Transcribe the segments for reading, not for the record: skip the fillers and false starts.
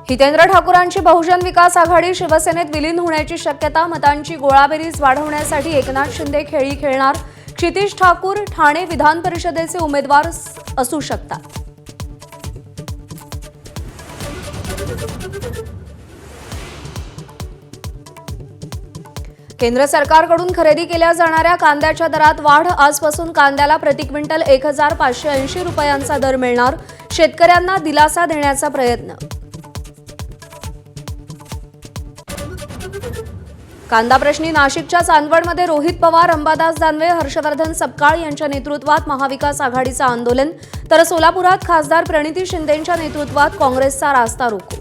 हितेंद्र ठाकूरांची बहुजन विकास आघाडी शिवसेनेत विलीन होण्याची शक्यता, मतांची गोळाबेरीज वाढवण्यासाठी एकनाथ शिंदे खेळी खेळणार, क्षितिज ठाकूर ठाणे विधान परिषदेचे उमेदवार असू शकतात. केंद्र सरकारकडून खरेदी केल्या जाणाऱ्या कांद्याच्या दरात वाढ, आजपासून कांद्याला प्रति क्विंटल 1580 रुपयांचा दर मिळणार, शेतकऱ्यांना दिलासा देण्याचा प्रयत्न. कांदा प्रश्नी नाशिकच्या चांदवडमध्ये रोहित पवार, अंबादास दानवे, हर्षवर्धन सपकाळ यांच्या नेतृत्वात महाविकास आघाडीचं आंदोलन, तर सोलापुरात खासदार प्रणिती शिंदेंच्या नेतृत्वात काँग्रेसचा रास्ता रोको.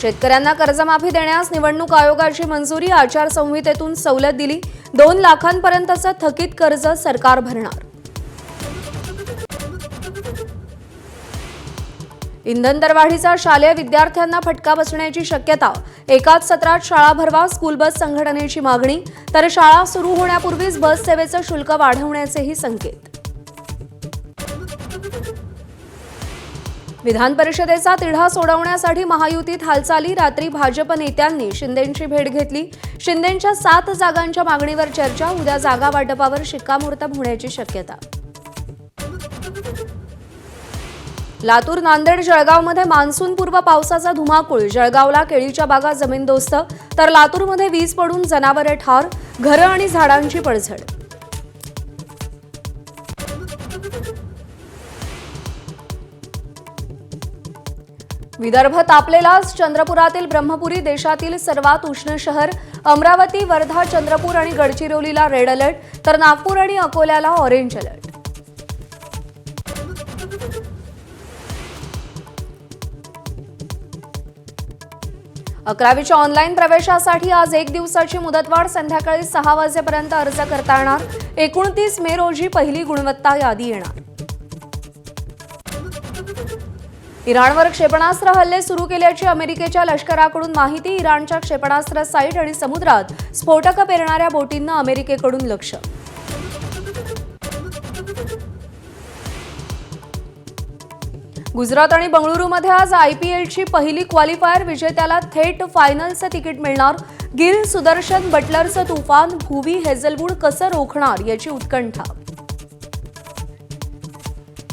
शेतकऱ्यांना कर्जमाफी देण्यास निवडणूक आयोगाची मंजुरी, आचारसंहितेतून सवलत दिली, 2 लाखांपर्यंतचं थकीत कर्ज सरकार भरणार. इंधन दरवाढीचा शालेय विद्यार्थ्यांना फटका बसण्याची शक्यता, एकाच सत्रात शाळा भरवा, स्कूल बस संघटनेची मागणी, तर शाळा सुरू होण्यापूर्वीच बस सेवेचं शुल्क वाढवण्याचेही संकेत. विधान परिषदेचा तिढा सोडवण्यासाठी महायुतीत हालचाली, रात्री भाजप नेत्यांनी शिंदेंची भेट घेतली, शिंदेंच्या 7 जागांच्या मागणीवर चर्चा, उद्या जागा वाटपावर शिक्कामोर्तब होण्याची शक्यता. लातूर, नांदेड, जळगावमध्ये मान्सूनपूर्व पावसाचा धुमाकूळ, जळगावला केळीच्या बागा जमीनदोस्त, तर लातूरमध्ये वीज पडून जनावरे ठार, घरं आणि झाडांची पडझड. विदर्भ तापलेलाच, चंद्रपुरातील ब्रह्मपुरी देशातील सर्वात उष्ण शहर, अमरावती, वर्धा, चंद्रपूर आणि गडचिरोलीला रेड अलर्ट, तर नागपूर आणि अकोल्याला ऑरेंज अलर्ट. अकरावीच्या ऑनलाईन प्रवेशासाठी आज 1 दिवसाची मुदतवाढ, संध्याकाळी 6 वाजेपर्यंत अर्ज करता येणार. 29 मे रोजी पहिली गुणवत्ता यादी येणार. इराणवर क्षेपणास्त्र हल्ले सुरू केल्याची अमेरिकेच्या लष्कराकडून माहिती, इराणच्या क्षेपणास्त्र साईट आणि समुद्रात स्फोटकं पेरणाऱ्या बोटींना अमेरिकेकडून लक्ष. गुजरात आणि बंगळुरूमध्ये आज IPLची पहिली क्वालिफायर, विजेत्याला थेट फायनलचं तिकीट मिळणार. गिल, सुदर्शन, बटलरचं तुफान, भुवी, हेझलवूड कसं रोखणार याची उत्कंठा.